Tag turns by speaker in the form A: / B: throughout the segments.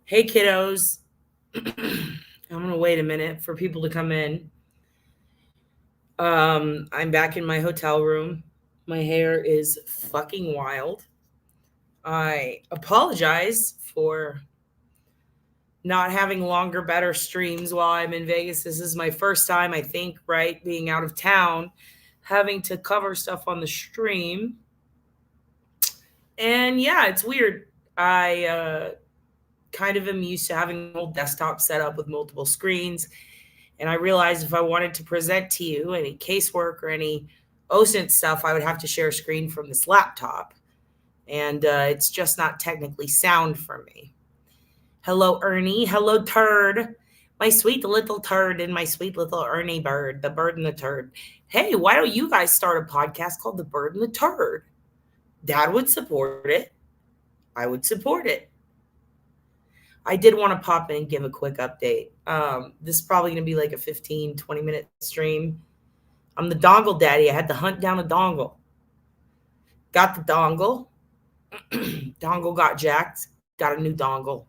A: Hey, kiddos. I'm going to wait a minute for people to come in. I'm back in my hotel room. My hair is fucking wild. I apologize for not having longer, better streams while I'm in Vegas. This is my first time, I think, right, being out of town, having to cover stuff on the stream. And yeah, it's weird. I kind of am used to having a whole desktop set up with multiple screens. And I realized if I wanted to present to you any casework or any OSINT stuff, I would have to share a screen from this laptop. And it's just not technically sound for me. Hello, Ernie. Hello, turd. My sweet little turd and my sweet little Ernie bird, the bird and the turd. Hey, why don't you guys start a podcast called The Bird and the Turd? Dad would support it. I would support it. I did want to pop in and give a quick update. This is probably going to be like a 15, 20-minute stream. I'm the dongle daddy. I had to hunt down a dongle. Got the dongle. Dongle got jacked. Got a new dongle.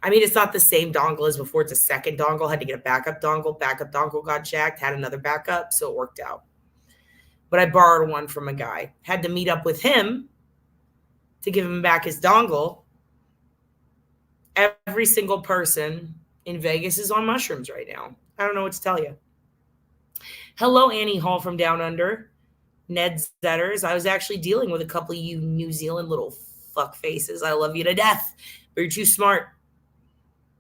A: I mean, it's not the same dongle as before. It's a second dongle. Had to get a backup dongle. Backup dongle got jacked. Had another backup, so it worked out. But I borrowed one from a guy. Had to meet up with him to give him back his dongle. Every single person in Vegas is on mushrooms right now. I don't know what to tell you. Hello, Annie Hall from Down Under. Ned Zetters. I was actually dealing with a couple of you New Zealand little fuck faces. I love you to death, but you're too smart.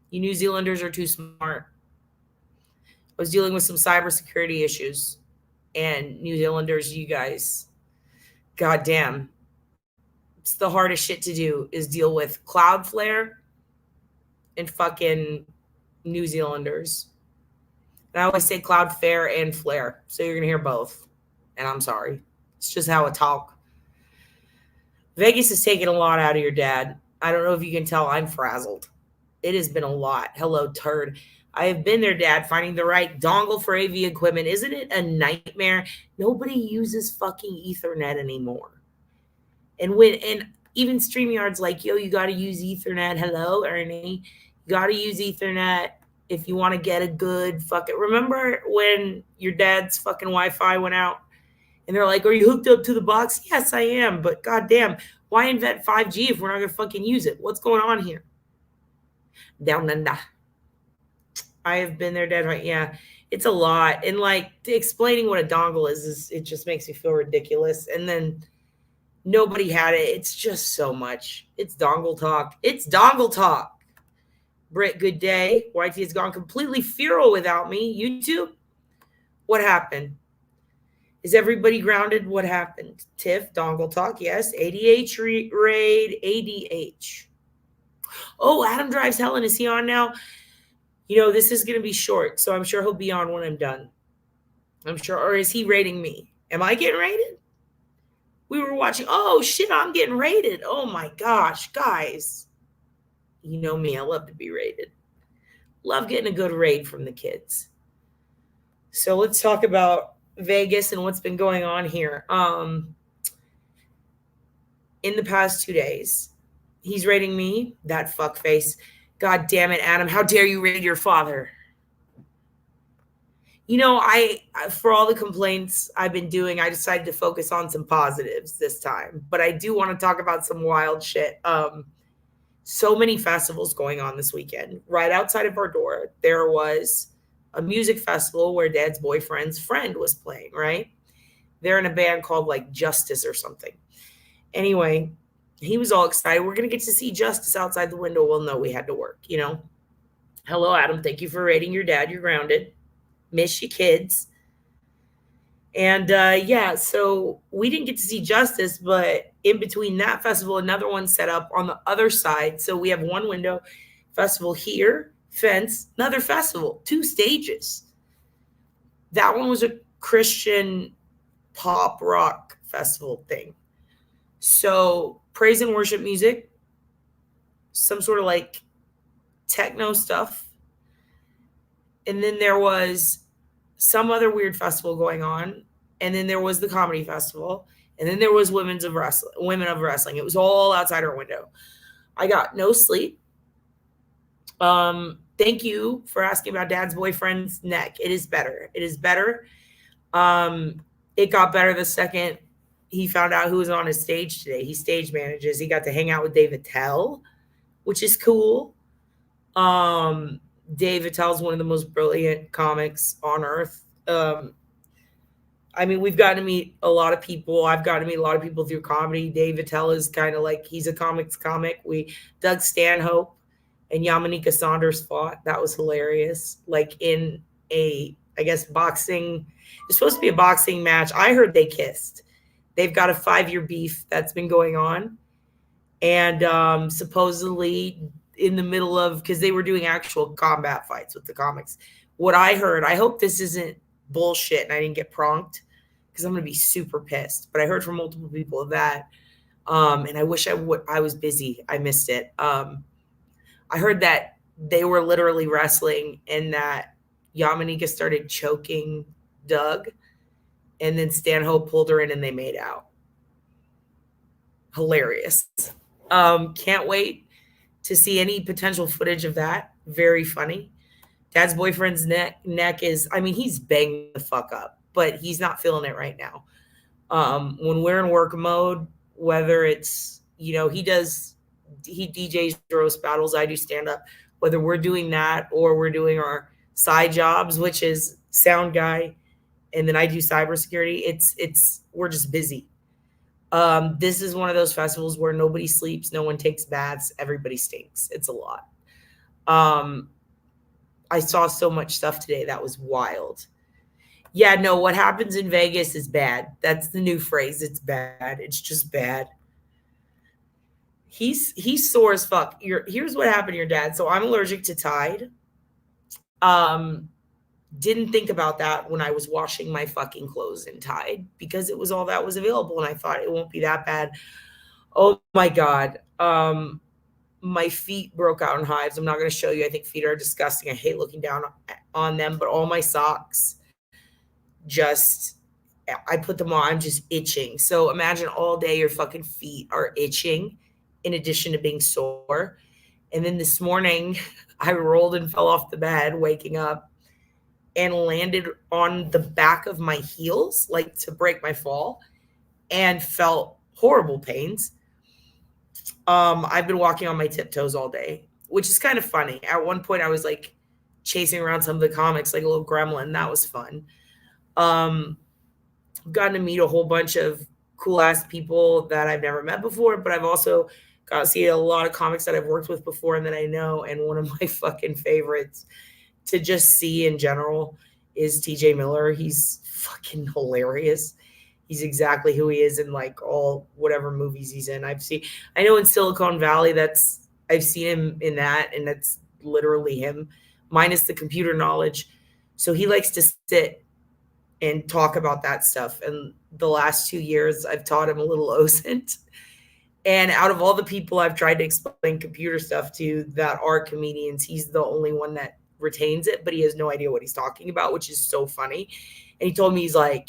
A: You New Zealanders are too smart. I was dealing with some cybersecurity issues, and New Zealanders, you guys, goddamn, it's the hardest shit to do is deal with Cloudflare and fucking New Zealanders. And I always say Cloudflare and Flare, so you're gonna hear both. And I'm sorry, it's just how I talk. Vegas is taking a lot out of your dad. I don't know if you can tell I'm frazzled. It has been a lot. Hello, turd. I have been there, Dad, finding the right dongle for AV equipment. Isn't it a nightmare? Nobody uses fucking Ethernet anymore. And even StreamYard's like, yo, you got to use Ethernet. Hello, Ernie. You got to use Ethernet if you want to get a good fucking. Remember when your dad's fucking Wi-Fi went out? And they're like, are you hooked up to the box? Yes, I am. But goddamn, why invent 5G if we're not going to fucking use it? What's going on here? Down under. I have been there, Dad. Right? Yeah, it's a lot. And like explaining what a dongle is it just makes me feel ridiculous. And then nobody had it. It's just so much. It's dongle talk. It's dongle talk. Britt, good day. YT has gone completely feral without me. YouTube? What happened? Is everybody grounded? What happened? Tiff, dongle talk, yes. ADH raid, ADH. Oh, Adam Drives Helen. Is he on now? You know, this is going to be short, so I'm sure he'll be on when I'm done. I'm sure. Or is he rating me? Am I getting rated? We were watching. Oh, shit, I'm getting rated. Oh, my gosh, guys. You know me. I love to be rated. Love getting a good raid from the kids. So let's talk about Vegas and what's been going on here. In the past 2 days, he's rating me, that fuckface. God damn it, Adam. How dare you raid your father? You know, for all the complaints I've been doing, I decided to focus on some positives this time. But I do want to talk about some wild shit. So many festivals going on this weekend. Right outside of our door, there was a music festival where Dad's boyfriend's friend was playing, right? They're in a band called like Justice or something. Anyway, he was all excited. We're going to get to see Justice outside the window. Well, no, we had to work, you know. Hello, Adam. Thank you for rating your dad. You're grounded. Miss you, kids. And yeah, so we didn't get to see Justice, but in between that festival, another one set up on the other side. So we have one window festival here, fence, another festival, 2 stages. That one was a Christian pop rock festival thing. So praise and worship music, some sort of like techno stuff. And then there was some other weird festival going on. And then there was the comedy festival. And then there was women of wrestling. It was all outside our window. I got no sleep. Thank you for asking about dad's boyfriend's neck. It is better. It is better. Um, it got better the second he found out who was on his stage today. He stage manages. He got to hang out with Dave Attell, which is cool. Um, Dave Attell is one of the most brilliant comics on earth. I mean, we've gotten to meet a lot of people. I've gotten to meet a lot of people through comedy. Dave Attell is kind of like he's a comics comic. Doug Stanhope and Yamanika Saunders fought. That was hilarious. Like in a, I guess, boxing. It's supposed to be a boxing match. I heard they kissed. They've got a 5-year beef that's been going on, and supposedly in the middle of because they were doing actual combat fights with the comics. What I heard, I hope this isn't bullshit and I didn't get pronked because I'm gonna be super pissed. But I heard from multiple people that, and I wish I was busy. I missed it. I heard that they were literally wrestling and that Yamanika started choking Doug, and then Stanhope pulled her in and they made out. Hilarious. Can't wait to see any potential footage of that. Very funny. Dad's boyfriend's neck is, I mean, he's banged the fuck up, but he's not feeling it right now. When we're in work mode, whether it's, he DJs roast battles, I do stand up, whether we're doing that or we're doing our side jobs, which is sound guy, and then I do cybersecurity. We're just busy. This is one of those festivals where nobody sleeps, no one takes baths, everybody stinks. It's a lot. I saw so much stuff today that was wild. Yeah, no, what happens in Vegas is bad. That's the new phrase. It's bad. It's just bad. He's sore as fuck. Here's what happened to your dad. So I'm allergic to Tide. Didn't think about that when I was washing my fucking clothes in Tide because it was all that was available, and I thought it won't be that bad. Oh my god. My feet broke out in hives. I'm not going to show you. I think feet are disgusting. I hate looking down on them, but all my socks just, I put them on. I'm just itching. So imagine all day your fucking feet are itching in addition to being sore. And then this morning I rolled and fell off the bed, waking up, and landed on the back of my heels, like to break my fall, and felt horrible pains. I've been walking on my tiptoes all day, which is kind of funny. At one point I was like chasing around some of the comics like a little gremlin. That was fun. Gotten to meet a whole bunch of cool ass people that I've never met before, but I've also got to see a lot of comics that I've worked with before and that I know. And one of my fucking favorites to just see in general is TJ Miller. He's fucking hilarious. He's exactly who he is in like all whatever movies he's in. I know in Silicon Valley, I've seen him in that, and that's literally him, minus the computer knowledge. So he likes to sit and talk about that stuff. And the last 2 years, I've taught him a little OSINT. And out of all the people I've tried to explain computer stuff to that are comedians, he's the only one that retains it, but he has no idea what he's talking about, which is so funny. And he told me, he's like,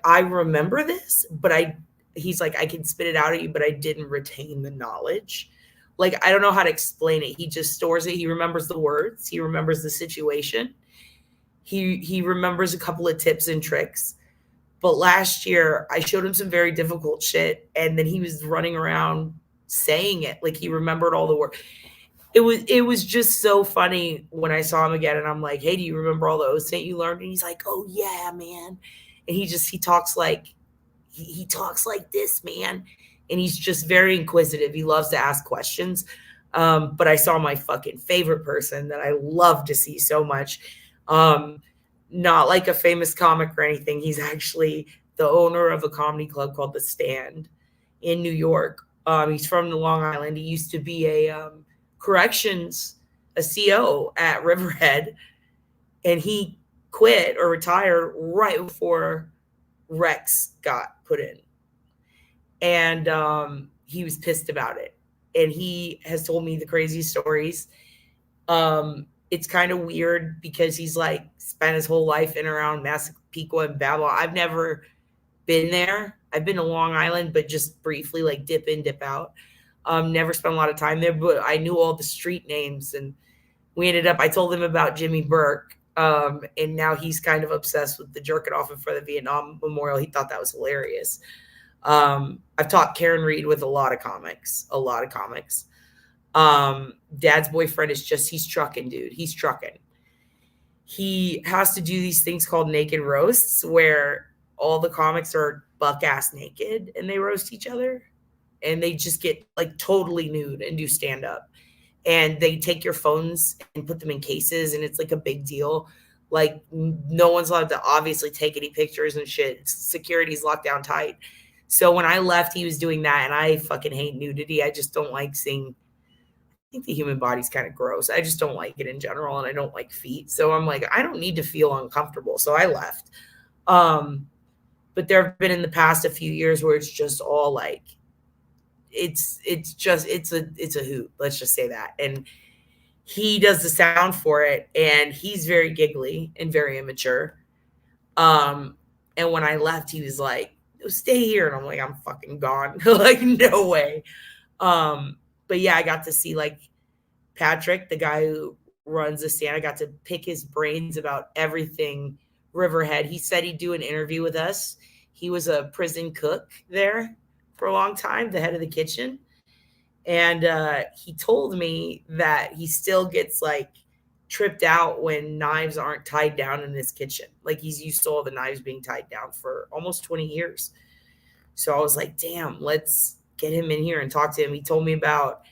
A: I remember this, but he's like, I can spit it out at you, but I didn't retain the knowledge. Like, I don't know how to explain it. He just stores it. He remembers the words. He remembers the situation. He remembers a couple of tips and tricks. But last year I showed him some very difficult shit, and then he was running around saying it. Like, he remembered all the words. It was just so funny when I saw him again, and I'm like, hey, do you remember all the OSINT you learned? And he's like, oh yeah, man. And he talks like he talks like this, man. And he's just very inquisitive. He loves to ask questions. But I saw my fucking favorite person that I love to see so much. Not like a famous comic or anything. He's actually the owner of a comedy club called The Stand in New York. He's from Long Island. He used to be a CO at Riverhead, and he quit or retired right before Rex got put in. And he was pissed about it. And he has told me the craziest stories. It's kind of weird because he's like spent his whole life in around Massapequa and Babylon. I've never been there. I've been to Long Island, but just briefly, like dip in, dip out. Never spent a lot of time there, but I knew all the street names, and we ended up. I told him about Jimmy Burke, and now he's kind of obsessed with the jerking off in front of the Vietnam Memorial. He thought that was hilarious. I've taught Karen Reed with a lot of comics, a lot of comics. Dad's boyfriend is just, he's trucking, dude. He's trucking. He has to do these things called naked roasts where all the comics are buck ass naked and they roast each other, and they just get like totally nude and do stand up, and they take your phones and put them in cases, and it's like a big deal. Like no one's allowed to obviously take any pictures and shit. Security's locked down tight. So when I left, he was doing that, and I fucking hate nudity. I just don't like seeing. I think the human body's kind of gross. I just don't like it in general, and I don't like feet. So I'm like, I don't need to feel uncomfortable. So I left. But there have been in the past a few years where it's just all like, it's a hoot. Let's just say that. And he does the sound for it, and he's very giggly and very immature. And when I left, he was like, stay here. And I'm like, I'm fucking gone. Like, no way. But yeah, I got to see like Patrick, the guy who runs the stand. I got to pick his brains about everything Riverhead. He said he'd do an interview with us. He was a prison cook there for a long time, the head of the kitchen. And he told me that he still gets like tripped out when knives aren't tied down in his kitchen. Like he's used to all the knives being tied down for almost 20 years. So I was like, damn, let's get him in here and talk to him. He told me about,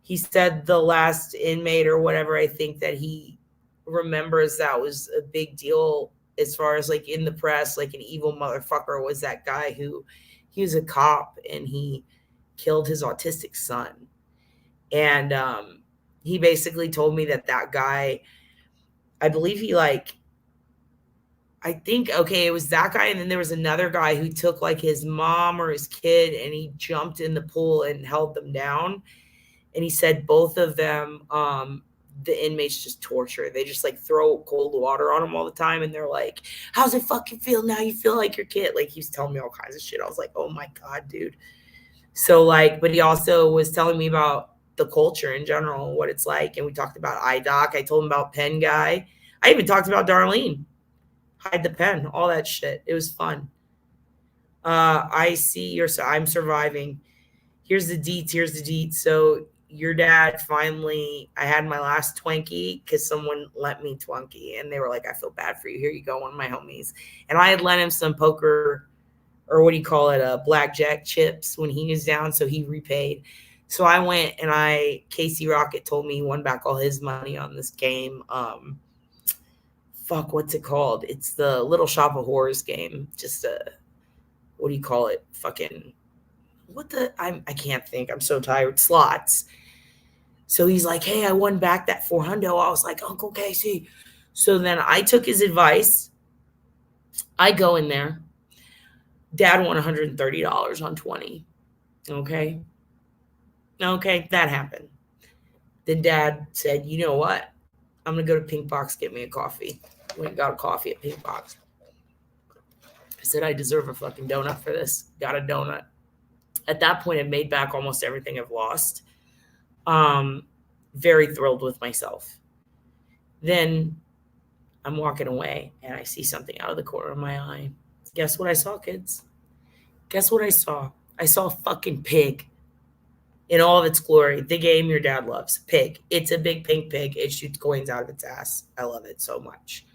A: he said the last inmate or whatever, I think that he remembers that was a big deal as far as like in the press, like an evil motherfucker was that guy who, he was a cop and he killed his autistic son. And he basically told me that that guy, I believe he like, I think, okay, it was that guy. And then there was another guy who took like his mom or his kid and he jumped in the pool and held them down. And he said both of them, the inmates just torture. They just like throw cold water on them all the time. And they're like, how's it fucking feel now? You feel like your kid. Like he was telling me all kinds of shit. I was like, oh my God, dude. So like, but he also was telling me about the culture in general, what it's like. And we talked about iDoc. I told him about Pen Guy. I even talked about Darlene. Hide the pen, all that shit. It was fun. I see you're, so I'm surviving. Here's the deets. Here's the deets. So your dad finally, I had my last Twinkie because someone lent me Twinkie and they were like, I feel bad for you. Here you go, one of my homies. And I had lent him some poker, or what do you call it, blackjack chips when he was down. So he repaid. So I went and Casey Rocket told me he won back all his money on this game. Fuck, what's it called? It's the Little Shop of Horrors game. Just what do you call it? Fucking, I can't think. I'm so tired. Slots. So he's like, hey, I won back that 400. I was like, Uncle Casey. So then I took his advice. I go in there. Dad won $130 on 20. Okay. Okay, that happened. Then Dad said, you know what? I'm going to go to Pink Box, get me a coffee. Went and got a coffee at Pink Box. I said, I deserve a fucking donut for this. Got a donut. At that point, I made back almost everything I've lost. Very thrilled with myself. Then I'm walking away and I see something out of the corner of my eye. Guess what I saw, kids? Guess what I saw? I saw a fucking pig in all of its glory. The game your dad loves. Pig. It's a big pink pig. It shoots coins out of its ass. I love it so much.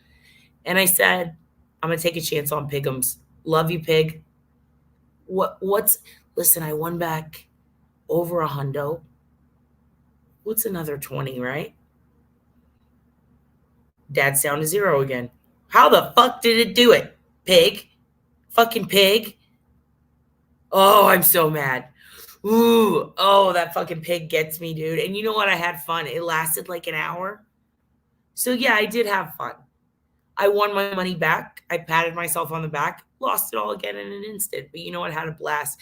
A: And I said, I'm going to take a chance on Pig'ems. Love you, pig. Listen, I won back over $100. What's another 20, right? Dad's down to zero again. How the fuck did it do it? Pig. Fucking pig. Oh, I'm so mad. Ooh, oh, that fucking pig gets me, dude. And you know what? I had fun. It lasted like an hour. So yeah, I did have fun. I won my money back. I patted myself on the back. Lost it all again in an instant. But you know what? I had a blast.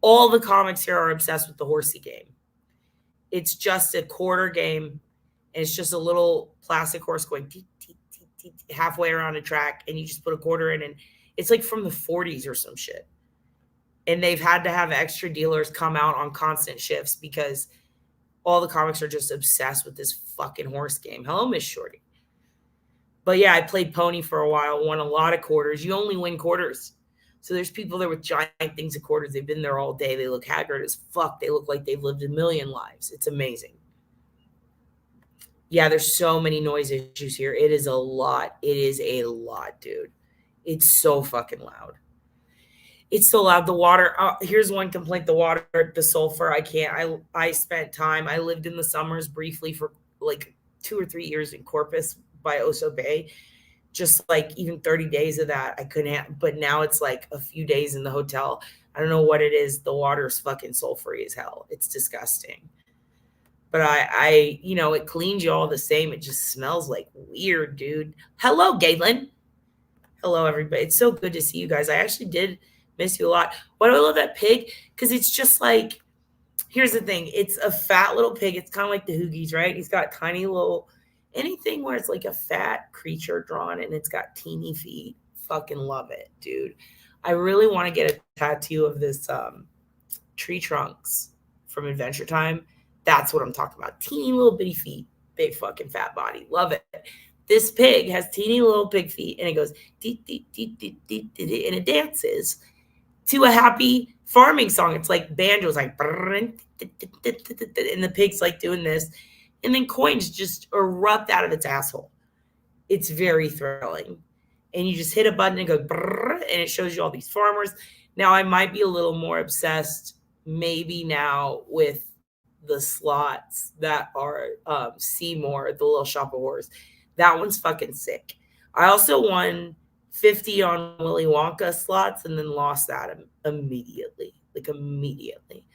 A: All the comics here are obsessed with the horsey game. It's just a quarter game. And it's just a little plastic horse going teet, teet, teet, teet, halfway around a track. And you just put a quarter in. And it's like from the 40s or some shit. And they've had to have extra dealers come out on constant shifts because all the comics are just obsessed with this fucking horse game. Hello, Miss Shorty. But yeah, I played pony for a while, won a lot of quarters. You only win quarters. So there's people there with giant things of quarters. They've been there all day. They look haggard as fuck. They look like they've lived a million lives. It's amazing. Yeah, there's so many noise issues here. It is a lot. It is a lot, dude. It's so fucking loud. It's so loud. The water. Here's one complaint: the water, the sulfur. I can't. I spent time. I lived in the summers briefly for like 2 or 3 years in Corpus by Oso Bay. Just like even 30 days of that, I couldn't. But now it's like a few days in the hotel. I don't know what it is. The water is fucking sulfury as hell. It's disgusting. But it cleans you all the same. It just smells like weird, dude. Hello, Galen. Hello, everybody. It's so good to see you guys. I actually did miss you a lot. Why do I love that pig? Because it's just like, here's the thing. It's a fat little pig. It's kind of like the Hoogies, right? He's got tiny little, anything where it's like a fat creature drawn and it's got teeny feet. Fucking love it, dude. I really want to get a tattoo of this tree trunks from Adventure Time. That's what I'm talking about. Teeny little bitty feet, big fucking fat body. Love it. This pig has teeny little pig feet and it goes dee, dee, dee, dee, dee, dee, dee, and it dances to a happy farming song. It's like banjos, like, and the pig's like doing this, and then coins just erupt out of its asshole. It's very thrilling. And you just hit a button and it goes, and it shows you all these farmers. Now I might be a little more obsessed maybe now with the slots that are Seymour, the Little Shop of Horrors. That one's fucking sick. I also won 50 on Willy Wonka slots and then lost that immediately. Like immediately.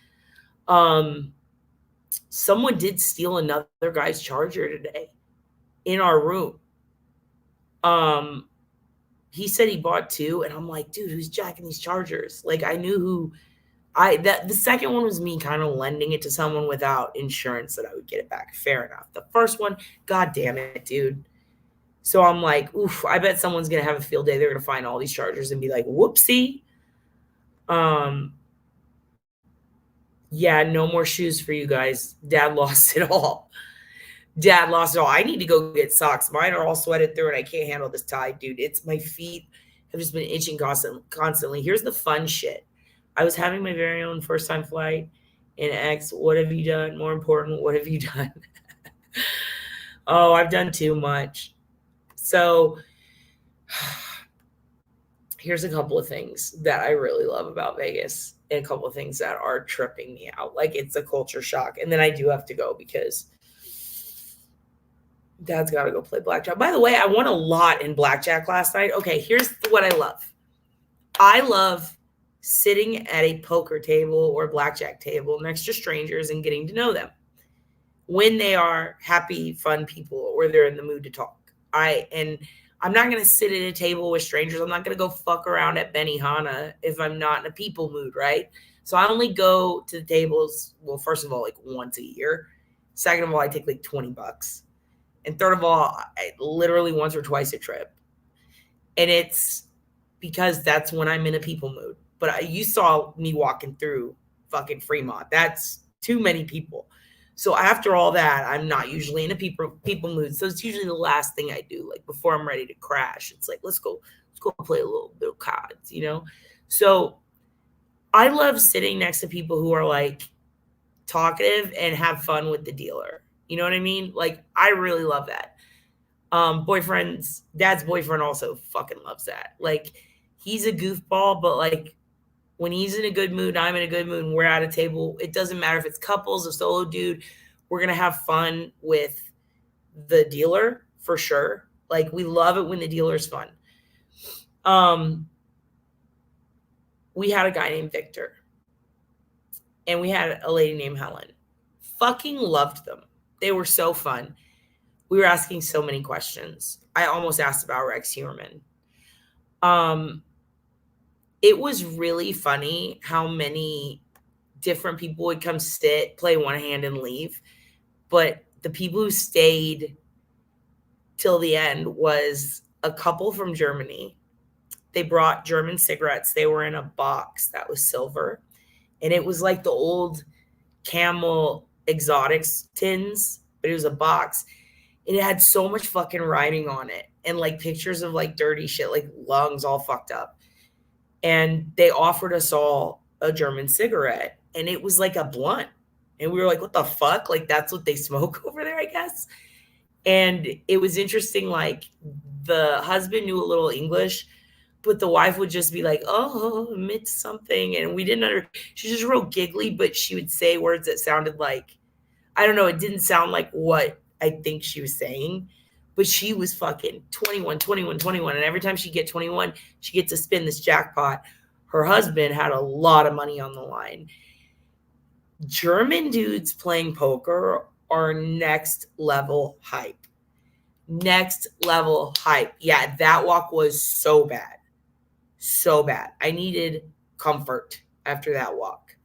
A: Someone did steal another guy's charger today in our room. He said he bought two, and I'm like, dude, who's jacking these chargers? Like I knew who the second one was me kind of lending it to someone without insurance that I would get it back. Fair enough. The first one, god damn it, dude. So I'm like, oof, I bet someone's gonna have a field day. They're gonna find all these chargers and be like, whoopsie. Yeah, no more shoes for you guys. Dad lost it all. Dad lost it all. I need to go get socks. Mine are all sweated through and I can't handle this tide, dude. It's my feet have just been itching constantly. Here's the fun shit. I was having my very own first time flight in X. What have you done? More important, what have you done? Oh, I've done too much. So here's a couple of things that I really love about Vegas and a couple of things that are tripping me out. Like it's a culture shock. And then I do have to go because Dad's got to go play blackjack. By the way, I won a lot in blackjack last night. Okay, here's what I love. I love sitting at a poker table or blackjack table next to strangers and getting to know them when they are happy, fun people or they're in the mood to talk. I'm not going to sit at a table with strangers. I'm not going to go fuck around at Benihana if I'm not in a people mood, right? So I only go to the tables, well, first of all, like once a year. Second of all, I take like $20. And third of all, literally once or twice a trip. And it's because that's when I'm in a people mood. But you saw me walking through fucking Fremont. That's too many people. So after all that, I'm not usually in a people mood. So it's usually the last thing I do, like before I'm ready to crash. It's like, let's go play a little bit of cards, you know? So I love sitting next to people who are like talkative and have fun with the dealer. You know what I mean? Like, I really love that. Dad's boyfriend also fucking loves that. Like, he's a goofball, but like, when he's in a good mood, I'm in a good mood, and we're at a table, it doesn't matter if it's couples, a solo dude, we're going to have fun with the dealer for sure. Like, we love it when the dealer's fun. We had a guy named Victor, and we had a lady named Helen. Fucking loved them. They were so fun. We were asking so many questions. I almost asked about Rex Heuermann. It was really funny how many different people would come sit, play one hand, and leave. But the people who stayed till the end was a couple from Germany. they brought German cigarettes. They were in a box that was silver. And it was like the old Camel Exotics tins, but it was a box. And it had so much fucking writing on it and like pictures of like dirty shit, like lungs all fucked up. And they offered us all a German cigarette, and it was like a blunt. And we were like, what the fuck? Like, that's what they smoke over there, I guess. And it was interesting. Like, the husband knew a little English, but the wife would just be like, oh, admit something. And we didn't she's just real giggly, but she would say words that sounded like, I don't know, it didn't sound like what I think she was saying, but she was fucking 21, 21, 21. And every time she get 21, she gets to spin this jackpot. Her husband had a lot of money on the line. German dudes playing poker are next level hype. Next level hype. Yeah, that walk was so bad. So bad. I needed comfort after that walk.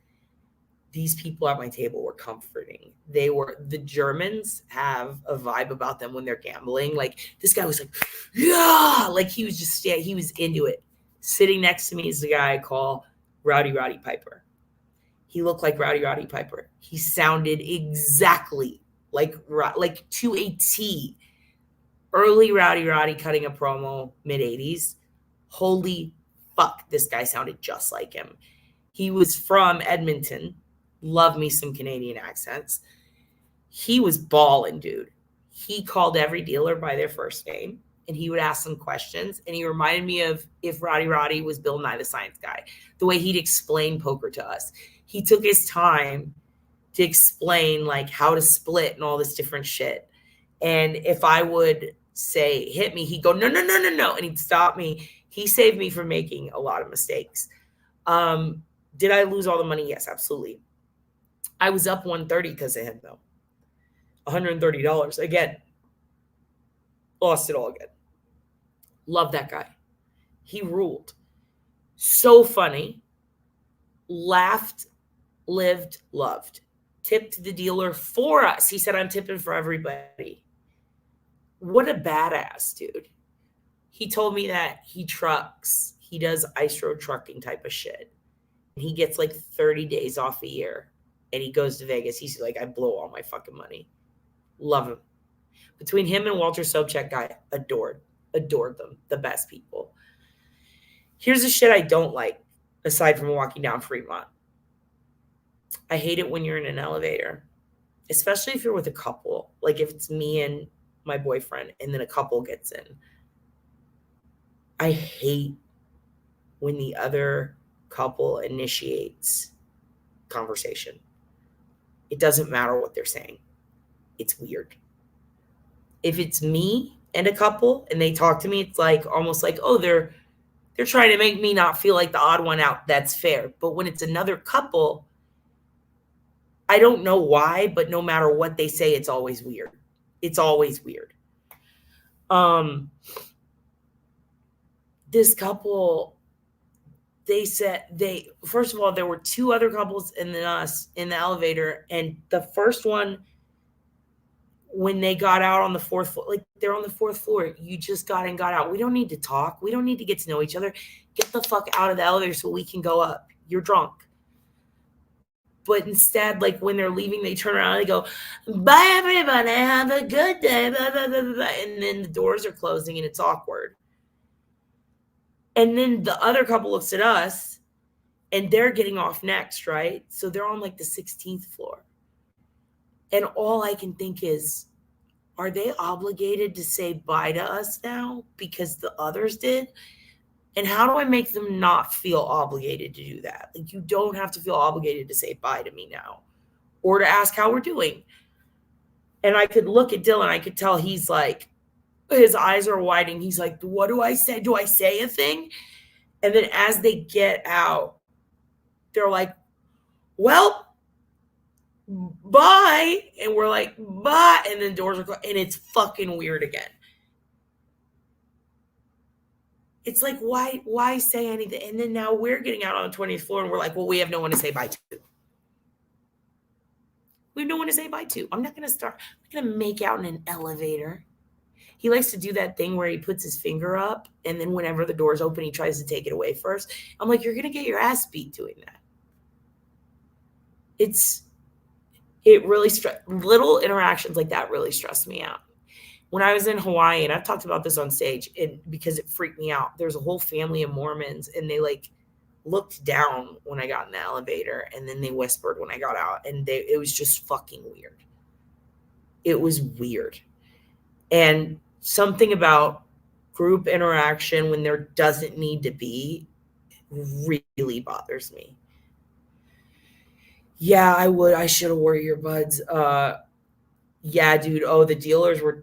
A: These people at my table were comforting. The Germans have a vibe about them when they're gambling. Like, this guy was like, yeah, like he was just, yeah, he was into it. Sitting next to me is the guy I call Rowdy Roddy Piper. He looked like Rowdy Roddy Piper. He sounded exactly like to a T. Early Rowdy Roddy cutting a promo, mid-'80s. Holy fuck, this guy sounded just like him. He was from Edmonton. Love me some Canadian accents. He was balling, dude. He called every dealer by their first name, and he would ask them questions. And he reminded me of if Rowdy Roddy was Bill Nye the Science Guy, the way he'd explain poker to us. He took his time to explain like how to split and all this different shit. And if I would say, hit me, he'd go, no, no, no, no, no. And he'd stop me. He saved me from making a lot of mistakes. Did I lose all the money? Yes, absolutely. I was up 130 because of him, though. $130. Again, lost it all again. Love that guy. He ruled. So funny. Laughed, lived, loved. Tipped the dealer for us. He said, I'm tipping for everybody. What a badass, dude. He told me that he trucks. He does ice road trucking type of shit. And he gets like 30 days off a year. And he goes to Vegas. He's like, I blow all my fucking money. Love him. Between him and Walter Sobchak, guy, adored them. The best people. Here's the shit I don't like, aside from walking down Fremont. I hate it when you're in an elevator, especially if you're with a couple. Like if it's me and my boyfriend and then a couple gets in. I hate when the other couple initiates conversation. It doesn't matter what they're saying. It's weird. If it's me and a couple and they talk to me, it's like almost like, oh, they're trying to make me not feel like the odd one out. That's fair. But when it's another couple, I don't know why, but no matter what they say, it's always weird. It's always weird. This couple, they said first of all, there were two other couples and then us in the elevator. And the first one, when they got out on the fourth floor, like they're on the fourth floor, you just got in, got out. We don't need to talk. We don't need to get to know each other. Get the fuck out of the elevator so we can go up. You're drunk. But instead, like when they're leaving, they turn around and they go, bye everybody, have a good day, blah, blah, blah, blah. And then the doors are closing and it's awkward. And then the other couple looks at us and they're getting off next, right? So they're on like the 16th floor. And all I can think is, are they obligated to say bye to us now because the others did? And how do I make them not feel obligated to do that? Like, you don't have to feel obligated to say bye to me now or to ask how we're doing. And I could look at Dylan. I could tell he's like, his eyes are widening. He's like, what do I say? Do I say a thing? And then as they get out, they're like, well, bye. And we're like, bye. And then doors are closed. And it's fucking weird again. It's like, why say anything? And then now we're getting out on the 20th floor and we're like, well, we have no one to say bye to. We have no one to say bye to. I'm not going to make out in an elevator. He likes to do that thing where he puts his finger up, and then whenever the door's open, he tries to take it away first. I'm like, you're gonna get your ass beat doing that. It really little interactions like that really stress me out. When I was in Hawaii, and I've talked about this on stage, and because it freaked me out, there's a whole family of Mormons, and they like looked down when I got in the elevator, and then they whispered when I got out, and it was just fucking weird. It was weird. And something about group interaction when there doesn't need to be really bothers me. Yeah, I should have wore earbuds. Yeah, dude. Oh, the dealers were.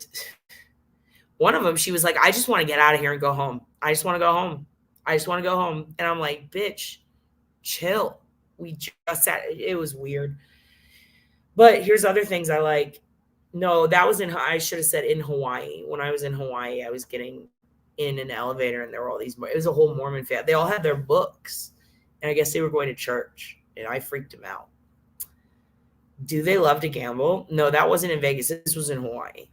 A: One of them, she was like, I just want to get out of here and go home. I just want to go home. I just want to go home. And I'm like, bitch, chill. We just sat. It was weird. But here's other things I like. No, that was I should have said in Hawaii. When I was in Hawaii, I was getting in an elevator and there were all these, it was a whole Mormon family. They all had their books. And I guess they were going to church. And I freaked them out. Do they love to gamble? No, that wasn't in Vegas. This was in Hawaii.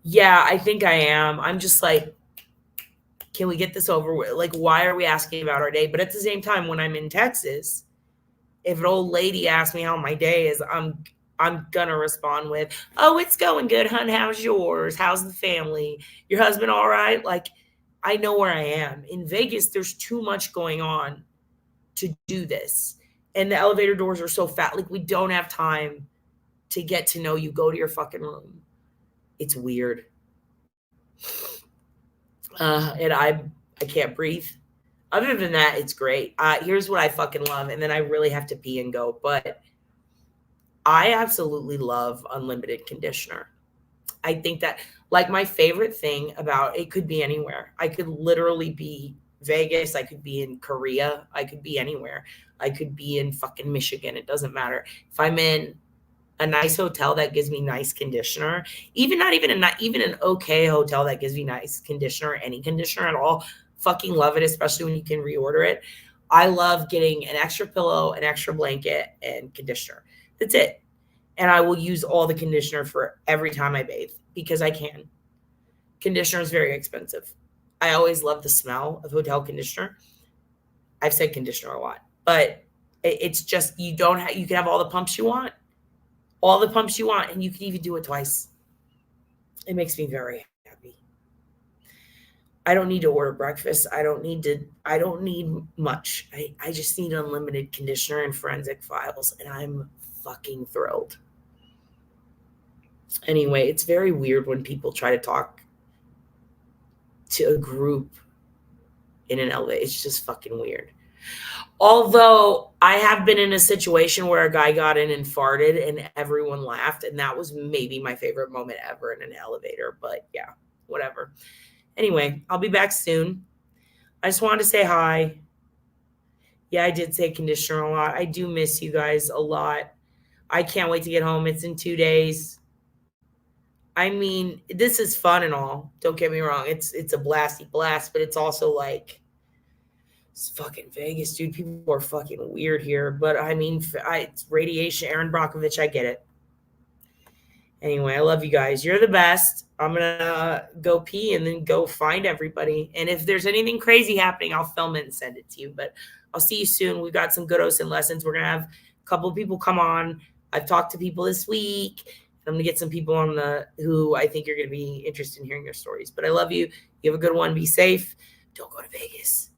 A: Yeah, I think I am. I'm just like, can we get this over with? Like, why are we asking about our day? But at the same time, when I'm in Texas, if an old lady asks me how my day is, I'm gonna respond with, oh, it's going good, hun. How's yours? How's the family? Your husband all right? Like, I know where I am. In Vegas, there's too much going on to do this. And the elevator doors are so fat. Like, we don't have time to get to know you. Go to your fucking room. It's weird. And I can't breathe. Other than that, it's great. Here's what I fucking love. And then I really have to pee and go. But I absolutely love unlimited conditioner. I think that, like, my favorite thing about it could be anywhere. I could literally be Vegas. I could be in Korea. I could be anywhere. I could be in fucking Michigan. It doesn't matter. If I'm in a nice hotel that gives me nice conditioner, even an okay hotel that gives me nice conditioner, any conditioner at all, fucking love it, especially when you can reorder it. I love getting an extra pillow, an extra blanket, and conditioner. That's it. And I will use all the conditioner for every time I bathe because I can. Conditioner is very expensive. I always love the smell of hotel conditioner. I've said conditioner a lot, but it's just, you can have all the pumps you want, and you can even do it twice. It makes me very happy. I don't need to order breakfast. I don't need much. I just need unlimited conditioner and forensic files, and I'm fucking thrilled. Anyway, it's very weird when people try to talk to a group in an elevator. It's just fucking weird. Although I have been in a situation where a guy got in and farted and everyone laughed, and that was maybe my favorite moment ever in an elevator. But yeah, whatever. Anyway, I'll be back soon. I just wanted to say hi. Yeah, I did say conditioner a lot. I do miss you guys a lot. I can't wait to get home. It's in 2 days. I mean, this is fun and all. Don't get me wrong. It's a blasty blast, but it's also like, it's fucking Vegas, dude. People are fucking weird here. But I mean, it's radiation. Aaron Brockovich, I get it. Anyway, I love you guys. You're the best. I'm going to go pee and then go find everybody. And if there's anything crazy happening, I'll film it and send it to you. But I'll see you soon. We've got some good OSINT lessons. We're going to have a couple of people come on. I've talked to people this week. I'm going to get some people on who I think you're going to be interested in hearing their stories. But I love you. You have a good one. Be safe. Don't go to Vegas.